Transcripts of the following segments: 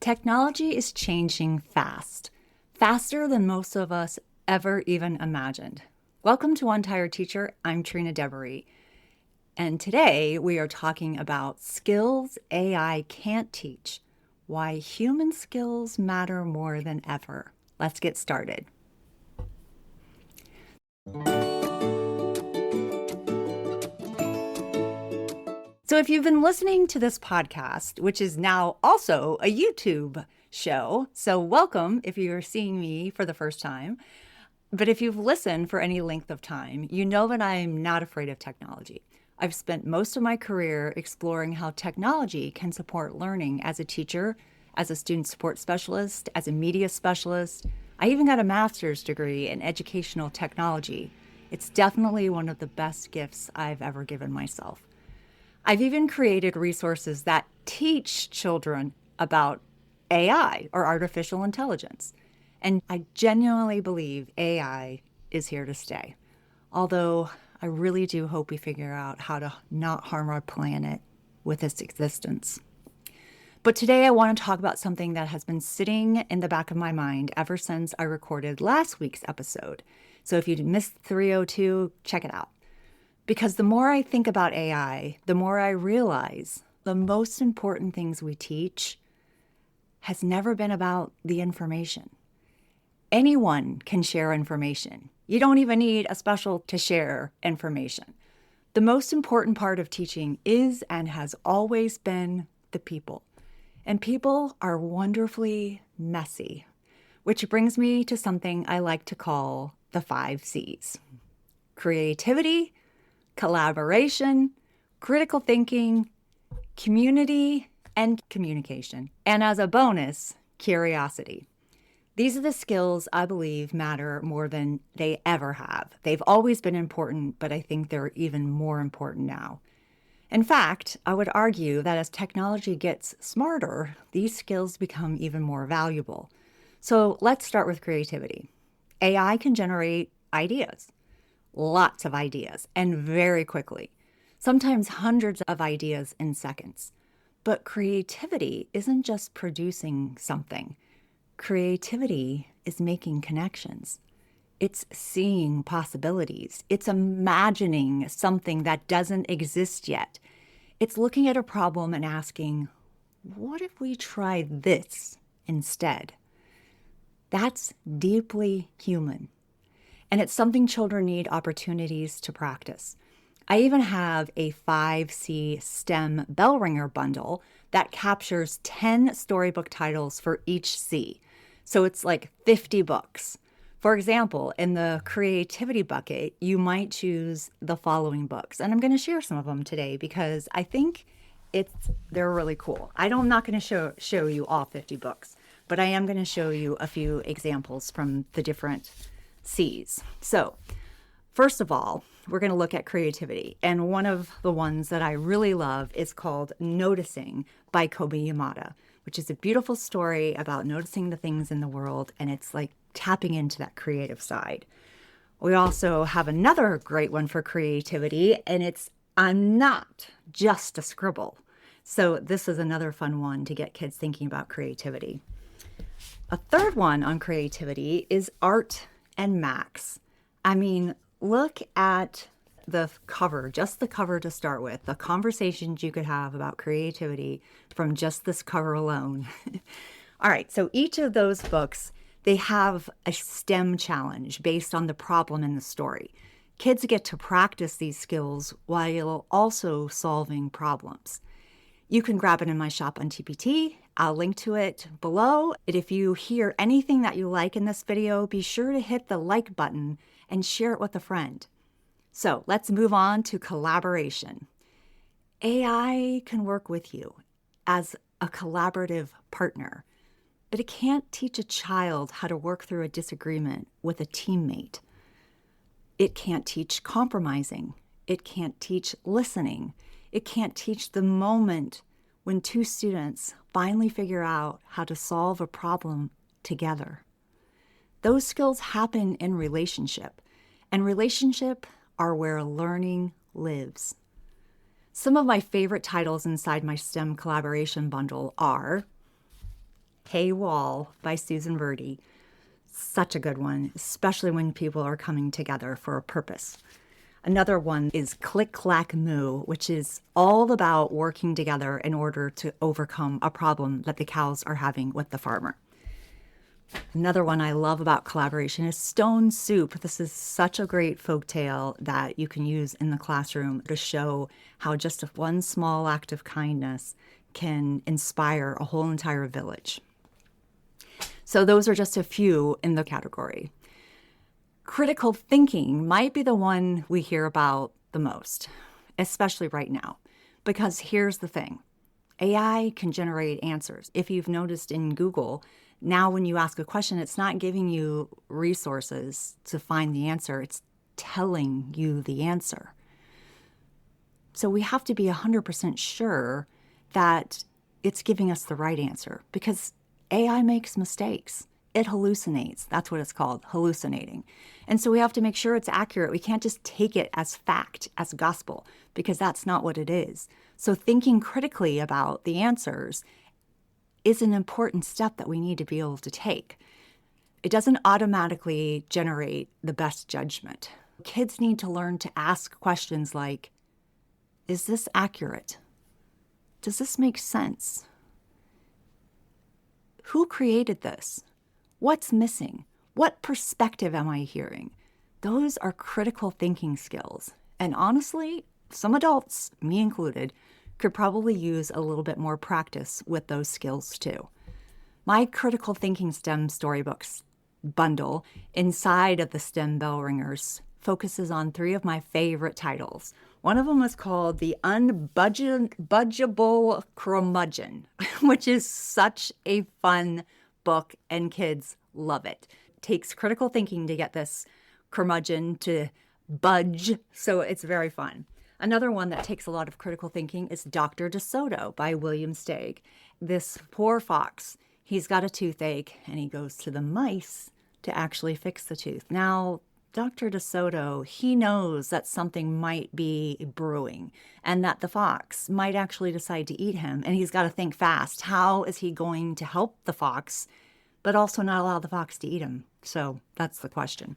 Technology is changing fast, faster than most of us ever even imagined. Welcome to One Tired Teacher. I'm Trina Devery, and today we are talking about skills AI can't teach, why human skills matter more than ever. Let's get started. So if you've been listening to this podcast, which is now also a YouTube show, so welcome if you're seeing me for the first time. But if you've listened for any length of time, you know that I'm not afraid of technology. I've spent most of my career exploring how technology can support learning as a teacher, as a student support specialist, as a media specialist. I even got a master's degree in educational technology. It's definitely one of the best gifts I've ever given myself. I've even created resources that teach children about AI or artificial intelligence. And I genuinely believe AI is here to stay. Although I really do hope we figure out how to not harm our planet with its existence. But today I want to talk about something that has been sitting in the back of my mind ever since I recorded last week's episode. So if you missed 302, check it out. Because the more I think about AI, the more I realize the most important things we teach has never been about the information. Anyone can share information. You don't even need a special to share information. The most important part of teaching is and has always been the people. And people are wonderfully messy, which brings me to something I like to call the 5 C's. Creativity, collaboration, critical thinking, community, and communication. And as a bonus, curiosity. These are the skills I believe matter more than they ever have. They've always been important, but I think they're even more important now. In fact, I would argue that as technology gets smarter, these skills become even more valuable. So let's start with creativity. AI can generate ideas. Lots of ideas, and very quickly, sometimes hundreds of ideas in seconds. But creativity isn't just producing something. Creativity is making connections. It's seeing possibilities. It's imagining something that doesn't exist yet. It's looking at a problem and asking, what if we try this instead? That's deeply human. And it's something children need opportunities to practice. I even have a 5C STEM bell ringer bundle that captures 10 storybook titles for each C. So it's like 50 books. For example, in the creativity bucket, you might choose the following books. And I'm going to share some of them today because I think they're really cool. I'm not going to show you all 50 books, but I am going to show you a few examples from the different C's. So first of all, we're going to look at creativity. And one of the ones that I really love is called Noticing by Kobe Yamada, which is a beautiful story about noticing the things in the world. And it's like tapping into that creative side. We also have another great one for creativity, and it's I'm not just a scribble. So this is another fun one to get kids thinking about creativity. A third one on creativity is Art and Max. I mean, look at the cover, just the cover to start with, the conversations you could have about creativity from just this cover alone. All right, so each of those books, they have a STEM challenge based on the problem in the story. Kids get to practice these skills while also solving problems. You can grab it in my shop on TPT. I'll link to it below. And if you hear anything that you like in this video, be sure to hit the like button and share it with a friend. So let's move on to collaboration. AI can work with you as a collaborative partner, but it can't teach a child how to work through a disagreement with a teammate. It can't teach compromising. It can't teach listening. It can't teach the moment when two students finally figure out how to solve a problem together. Those skills happen in relationship, and relationship are where learning lives. Some of my favorite titles inside my STEM collaboration bundle are Hey Wall by Susan Verdi. Such a good one, especially when people are coming together for a purpose. Another one is Click Clack Moo, which is all about working together in order to overcome a problem that the cows are having with the farmer. Another one I love about collaboration is Stone Soup. This is such a great folktale that you can use in the classroom to show how just one small act of kindness can inspire a whole entire village. So those are just a few in the category. Critical thinking might be the one we hear about the most, especially right now, because here's the thing. AI can generate answers. If you've noticed in Google, now when you ask a question, it's not giving you resources to find the answer. It's telling you the answer. So we have to be 100% sure that it's giving us the right answer, because AI makes mistakes. It hallucinates. That's what it's called, hallucinating. And so we have to make sure it's accurate. We can't just take it as fact, as gospel, because that's not what it is. So thinking critically about the answers is an important step that we need to be able to take. It doesn't automatically generate the best judgment. Kids need to learn to ask questions like, is this accurate? Does this make sense? Who created this? What's missing? What perspective am I hearing? Those are critical thinking skills. And honestly, some adults, me included, could probably use a little bit more practice with those skills too. My critical thinking STEM storybooks bundle inside of the STEM Bell Ringers focuses on 3 of my favorite titles. One of them is called The Unbudgeable Curmudgeon, which is such a fun book and kids love it. It takes critical thinking to get this curmudgeon to budge, so it's very fun. Another one that takes a lot of critical thinking is Dr. DeSoto by William Steig. This poor fox, he's got a toothache and he goes to the mice to actually fix the tooth. Now, Dr. DeSoto, he knows that something might be brewing and that the fox might actually decide to eat him, and he's got to think fast. How is he going to help the fox, but also not allow the fox to eat him? So that's the question.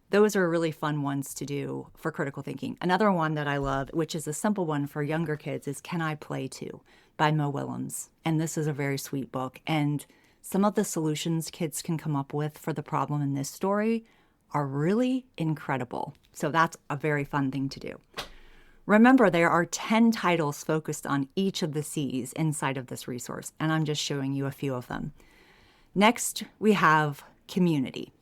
Those are really fun ones to do for critical thinking. Another one that I love, which is a simple one for younger kids, is Can I Play Too by Mo Willems. And this is a very sweet book. And some of the solutions kids can come up with for the problem in this story are really incredible. So that's a very fun thing to do. Remember, there are 10 titles focused on each of the C's inside of this resource, and I'm just showing you a few of them. Next, we have community.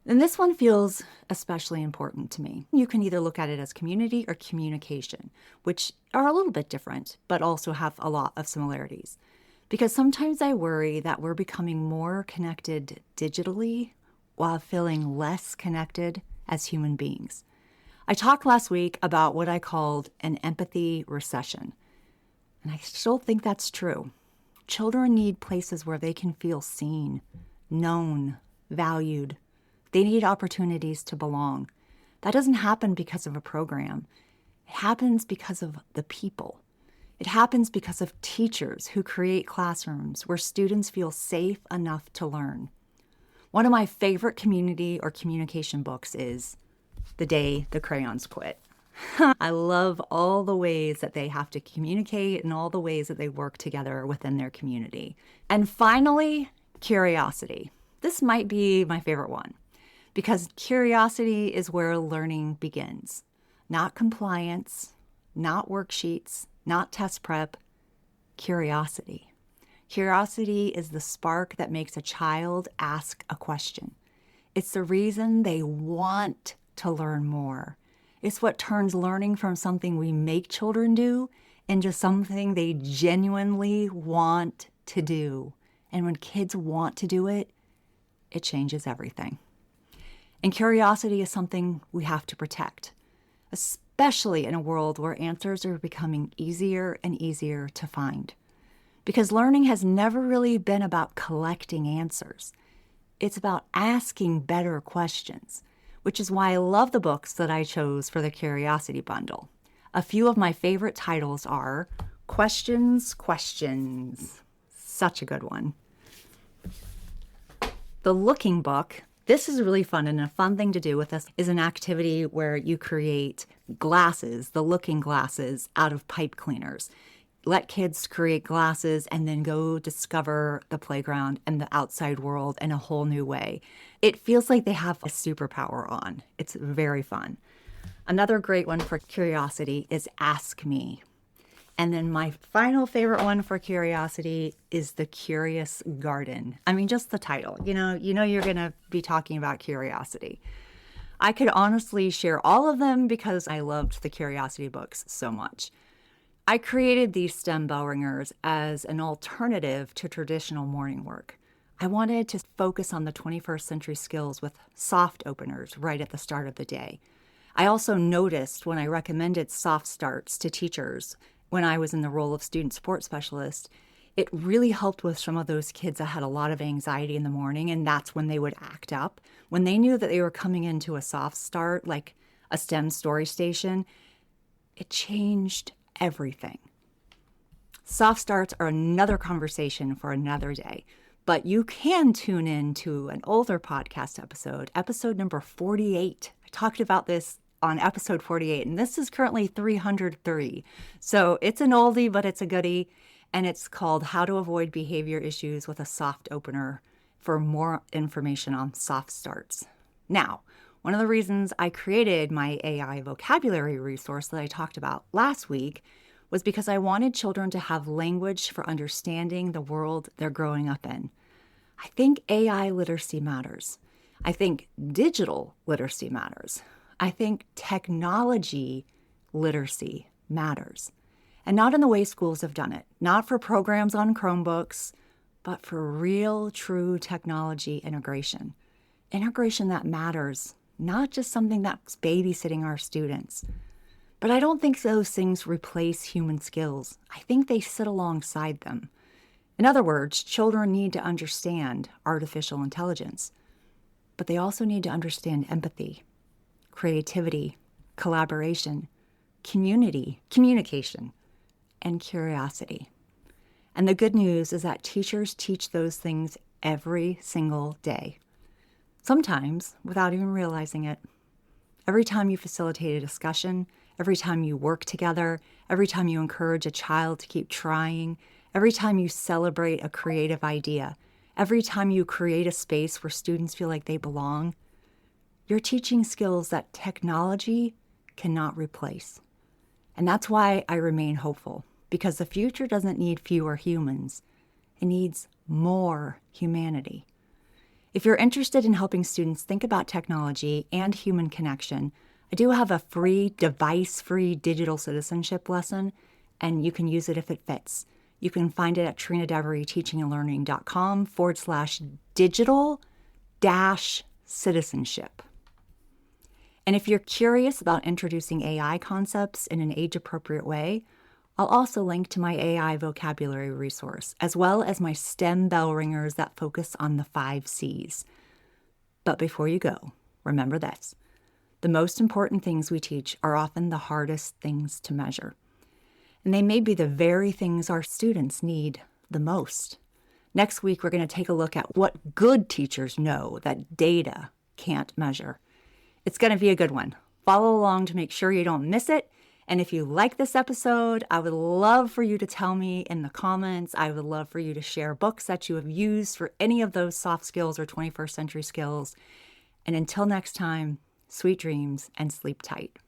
And this one feels especially important to me. You can either look at it as community or communication, which are a little bit different, but also have a lot of similarities. Because sometimes I worry that we're becoming more connected digitally while feeling less connected as human beings. I talked last week about what I called an empathy recession, and I still think that's true. Children need places where they can feel seen, known, valued. They need opportunities to belong. That doesn't happen because of a program. It happens because of the people. It happens because of teachers who create classrooms where students feel safe enough to learn. One of my favorite community or communication books is The Day the Crayons Quit. I love all the ways that they have to communicate and all the ways that they work together within their community. And finally, curiosity. This might be my favorite one because curiosity is where learning begins. Not compliance, not worksheets, not test prep, curiosity. Curiosity is the spark that makes a child ask a question. It's the reason they want to learn more. It's what turns learning from something we make children do into something they genuinely want to do. And when kids want to do it, it changes everything. And curiosity is something we have to protect, especially in a world where answers are becoming easier and easier to find. Because learning has never really been about collecting answers. It's about asking better questions, which is why I love the books that I chose for the Curiosity Bundle. A few of my favorite titles are Questions, Questions, such a good one. The looking book. This is really fun, and a fun thing to do with this is an activity where you create glasses, the looking glasses, out of pipe cleaners. Let kids create glasses and then go discover the playground and the outside world in a whole new way. It feels like they have a superpower on. It's very fun. Another great one for curiosity is Ask Me. And then my final favorite one for curiosity is The Curious Garden. I mean, just the title. You know you're going to be talking about curiosity. I could honestly share all of them because I loved the curiosity books so much. I created these STEM bell ringers as an alternative to traditional morning work. I wanted to focus on the 21st century skills with soft openers right at the start of the day. I also noticed when I recommended soft starts to teachers when I was in the role of student support specialist, it really helped with some of those kids that had a lot of anxiety in the morning, and that's when they would act up. When they knew that they were coming into a soft start, like a STEM story station, it changed everything. Soft starts are another conversation for another day, but you can tune in to an older podcast episode number 48. I talked about this on episode 48, and this is currently 303. So it's an oldie, but it's a goodie, and it's called How to Avoid Behavior Issues with a Soft Opener for more information on soft starts. Now, one of the reasons I created my AI vocabulary resource that I talked about last week was because I wanted children to have language for understanding the world they're growing up in. I think AI literacy matters. I think digital literacy matters. I think technology literacy matters. And not in the way schools have done it, not for programs on Chromebooks, but for real, true technology integration. Integration that matters, not just something that's babysitting our students. But I don't think those things replace human skills. I think they sit alongside them. In other words, children need to understand artificial intelligence, but they also need to understand empathy, creativity, collaboration, communication, and curiosity. And the good news is that teachers teach those things every single day, sometimes without even realizing it. Every time you facilitate a discussion, every time you work together, every time you encourage a child to keep trying, every time you celebrate a creative idea, every time you create a space where students feel like they belong, you're teaching skills that technology cannot replace. And that's why I remain hopeful, because the future doesn't need fewer humans. It needs more humanity. If you're interested in helping students think about technology and human connection, I do have a free, device-free digital citizenship lesson, and you can use it if it fits. You can find it at trinadeveryteachingandlearning.com/digital-citizenship. And if you're curious about introducing AI concepts in an age-appropriate way, I'll also link to my AI vocabulary resource, as well as my STEM bell ringers that focus on the 5 C's. But before you go, remember this. The most important things we teach are often the hardest things to measure. And they may be the very things our students need the most. Next week, we're going to take a look at what good teachers know that data can't measure. It's going to be a good one. Follow along to make sure you don't miss it. And if you like this episode, I would love for you to tell me in the comments. I would love for you to share books that you have used for any of those soft skills or 21st century skills. And until next time, sweet dreams and sleep tight.